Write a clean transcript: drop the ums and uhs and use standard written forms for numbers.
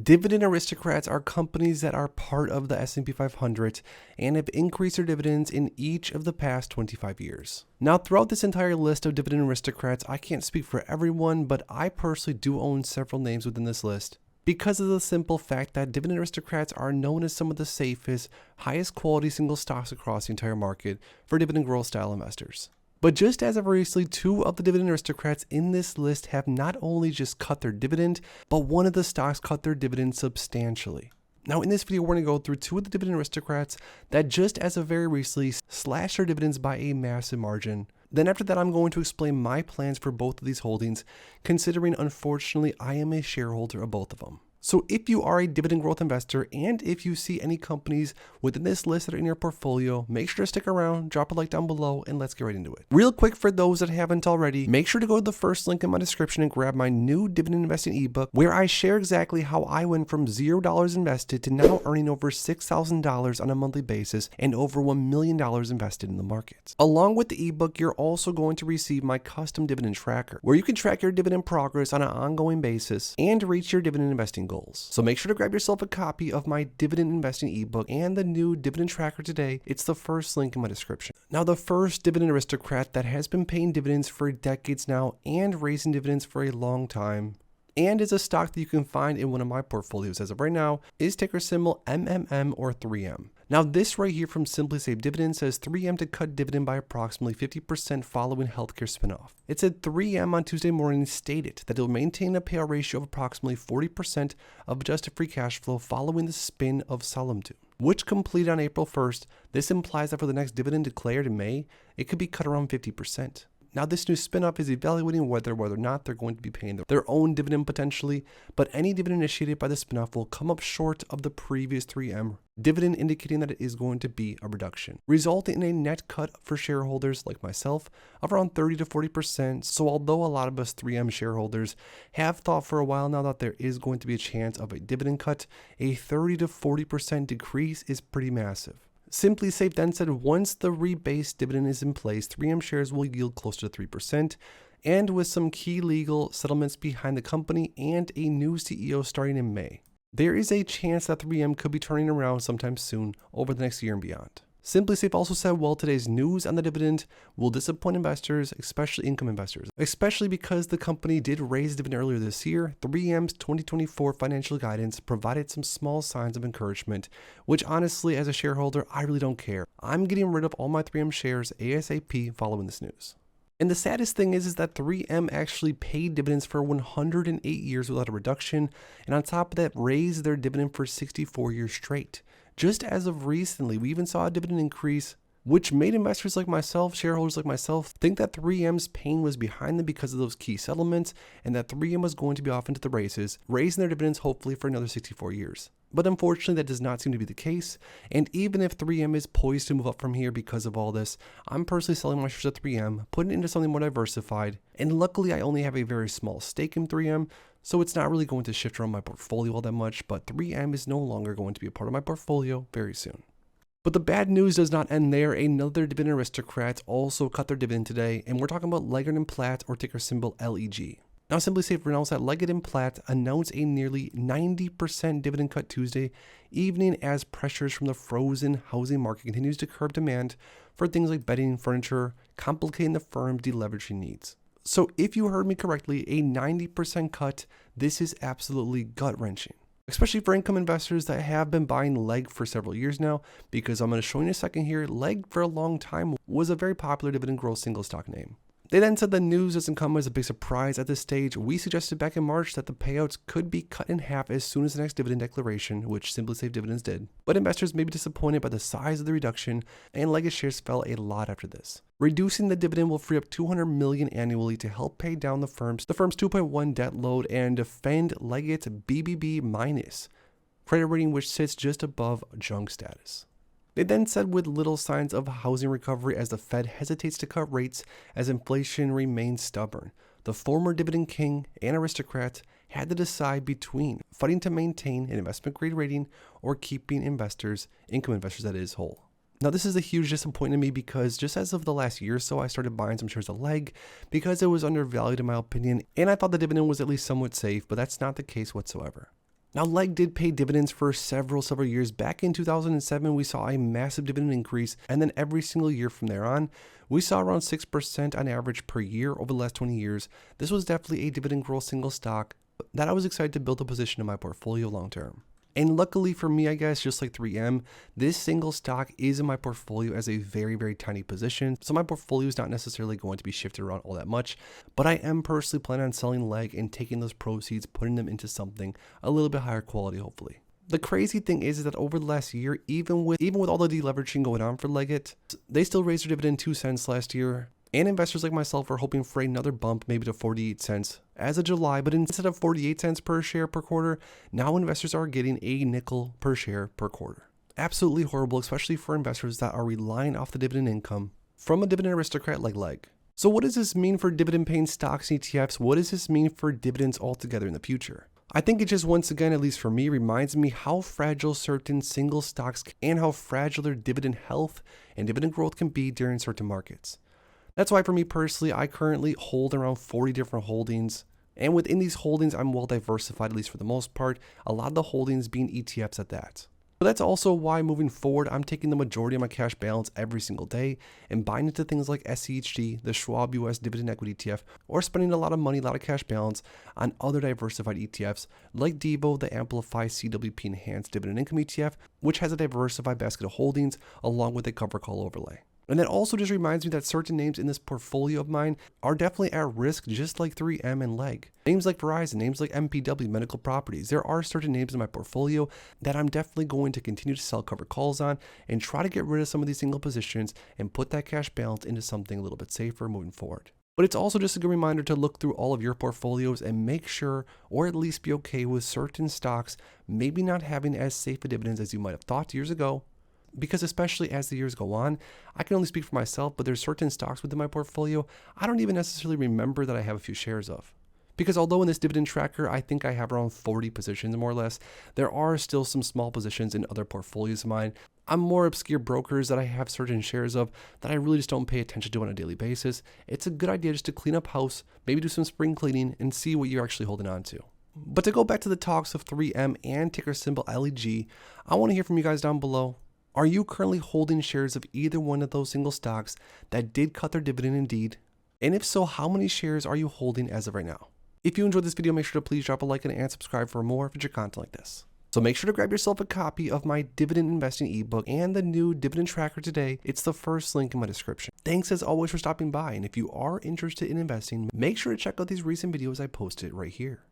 Dividend Aristocrats are companies that are part of the S&P 500 and have increased their dividends in each of the past 25 years. Now, throughout this entire list of Dividend Aristocrats, I can't speak for everyone, but I personally do own several names within this list because of the simple fact that Dividend Aristocrats are known as some of the safest, highest quality single stocks across the entire market for dividend growth style investors. But just as of recently, two of the Dividend Aristocrats in this list have not only just cut their dividend, but one of the stocks cut their dividend substantially. Now in this video, we're going to go through two of the Dividend Aristocrats that just as of very recently slashed their dividends by a massive margin. Then after that, I'm going to explain my plans for both of these holdings, considering unfortunately I am a shareholder of both of them. So if you are a dividend growth investor and if you see any companies within this list that are in your portfolio, make sure to stick around, drop a like down below, and let's get right into it. Real quick, for those that haven't already, make sure to go to the first link in my description and grab my new dividend investing ebook, where I share exactly how I went from $0 invested to now earning over $6,000 on a monthly basis and over $1 million invested in the markets. Along with the ebook, you're also going to receive my custom dividend tracker, where you can track your dividend progress on an ongoing basis and reach your dividend investing goals. So make sure to grab yourself a copy of my dividend investing ebook and the new dividend tracker today. It's the first link in my description. Now, the first Dividend Aristocrat that has been paying dividends for decades now and raising dividends for a long time, and is a stock that you can find in one of my portfolios as of right now, is ticker symbol MMM or 3M. Now this right here from Simply Safe Dividends says 3M to cut dividend by approximately 50% following healthcare spinoff. It said 3M on Tuesday morning stated that it will maintain a payout ratio of approximately 40% of adjusted free cash flow following the spin of Solemn2, which completed on April 1st. This implies that for the next dividend declared in May, it could be cut around 50%. Now this new spinoff is evaluating whether or not they're going to be paying their own dividend potentially, but any dividend initiated by the spinoff will come up short of the previous 3M dividend, indicating that it is going to be a reduction, resulting in a net cut for shareholders like myself of around 30 to 40%. So although a lot of us 3M shareholders have thought for a while now that there is going to be a chance of a dividend cut, a 30 to 40% decrease is pretty massive. Simply Safe then said once the rebased dividend is in place, 3M shares will yield closer to 3%, and with some key legal settlements behind the company and a new CEO starting in May, there is a chance that 3M could be turning around sometime soon over the next year and beyond. Simply Safe also said, well, today's news on the dividend will disappoint investors, especially income investors, especially because the company did raise dividend earlier this year. 3M's 2024 financial guidance provided some small signs of encouragement, which honestly, as a shareholder, I really don't care. I'm getting rid of all my 3M shares ASAP following this news. And the saddest thing is that 3M actually paid dividends for 108 years without a reduction, and on top of that, raised their dividend for 64 years straight. Just as of recently, we even saw a dividend increase, which made investors like myself, shareholders like myself, think that 3M's pain was behind them because of those key settlements, and that 3M was going to be off into the races, raising their dividends hopefully for another 64 years. But unfortunately, that does not seem to be the case, and even if 3M is poised to move up from here because of all this, I'm personally selling my shares at 3M, putting it into something more diversified, and luckily I only have a very small stake in 3M, so it's not really going to shift around my portfolio all that much, but 3M is no longer going to be a part of my portfolio very soon. But the bad news does not end there. Another Dividend Aristocrat also cut their dividend today, and we're talking about Leggett & Platt or ticker symbol LEG. Now Simply Safe announced that Leggett & Platt announced a nearly 90% dividend cut Tuesday evening as pressures from the frozen housing market continues to curb demand for things like bedding and furniture, complicating the firm's deleveraging needs. So if you heard me correctly, a 90% cut, this is absolutely gut-wrenching, especially for income investors that have been buying Legg for several years now, because I'm going to show you in a second here, Legg for a long time was a very popular dividend growth single stock name. They then said the news doesn't come as a big surprise at this stage. We suggested back in March that the payouts could be cut in half as soon as the next dividend declaration, which Simply Safe Dividends did. But investors may be disappointed by the size of the reduction, and Leggett shares fell a lot after this. Reducing the dividend will free up $200 million annually to help pay down the firm's 2.1 debt load and defend Leggett's BBB- credit rating, which sits just above junk status. They then said with little signs of housing recovery as the Fed hesitates to cut rates as inflation remains stubborn, the former dividend king and aristocrat had to decide between fighting to maintain an investment grade rating or keeping investors, income investors that is, whole. Now this is a huge disappointment to me because just as of the last year or so, I started buying some shares of Legg because it was undervalued in my opinion, and I thought the dividend was at least somewhat safe, but that's not the case whatsoever. Now, Leg did pay dividends for several years. Back in 2007, we saw a massive dividend increase, and then every single year from there on, we saw around 6% on average per year over the last 20 years. This was definitely a dividend growth single stock that I was excited to build a position in my portfolio long term. And luckily for me, I guess, just like 3M, this single stock is in my portfolio as a very tiny position. So my portfolio is not necessarily going to be shifted around all that much, but I am personally planning on selling Leg and taking those proceeds, putting them into something a little bit higher quality, hopefully. The crazy thing is that over the last year, even with all the deleveraging going on for Leggett, they still raised their dividend 2 cents last year. And investors like myself are hoping for another bump, maybe to 48 cents as of July, but instead of 48 cents per share per quarter, now investors are getting a nickel per share per quarter. Absolutely horrible, especially for investors that are relying off the dividend income from a dividend aristocrat like Leg. So what does this mean for dividend paying stocks and ETFs? What does this mean for dividends altogether in the future? I think it just once again, at least for me, reminds me how fragile certain single stocks and how fragile their dividend health and dividend growth can be during certain markets. That's why for me personally, I currently hold around 40 different holdings. And within these holdings, I'm well diversified, at least for the most part, a lot of the holdings being ETFs at that. But that's also why moving forward, I'm taking the majority of my cash balance every single day and buying into things like SCHD, the Schwab US Dividend Equity ETF, or spending a lot of money, a lot of cash balance on other diversified ETFs like Devo, the Amplify CWP Enhanced Dividend Income ETF, which has a diversified basket of holdings along with a cover call overlay. And that also just reminds me that certain names in this portfolio of mine are definitely at risk, just like 3M and Leg. Names like Verizon, names like MPW, Medical Properties. There are certain names in my portfolio that I'm definitely going to continue to sell cover calls on and try to get rid of some of these single positions and put that cash balance into something a little bit safer moving forward. But it's also just a good reminder to look through all of your portfolios and make sure, or at least be okay with certain stocks maybe not having as safe a dividends as you might have thought years ago. Because especially as the years go on, I can only speak for myself, but there's certain stocks within my portfolio I don't even necessarily remember that I have a few shares of. Because although in this dividend tracker, I think I have around 40 positions more or less, there are still some small positions in other portfolios of mine. I'm more obscure brokers that I have certain shares of that I really just don't pay attention to on a daily basis. It's a good idea just to clean up house, maybe do some spring cleaning and see what you're actually holding on to. But to go back to the talks of 3M and ticker symbol LEG, I want to hear from you guys down below. Are you currently holding shares of either one of those single stocks that did cut their dividend indeed? And if so, how many shares are you holding as of right now? If you enjoyed this video, make sure to please drop a like and subscribe for more future content like this. So make sure to grab yourself a copy of my dividend investing ebook and the new dividend tracker today. It's the first link in my description. Thanks as always for stopping by. And if you are interested in investing, make sure to check out these recent videos I posted right here.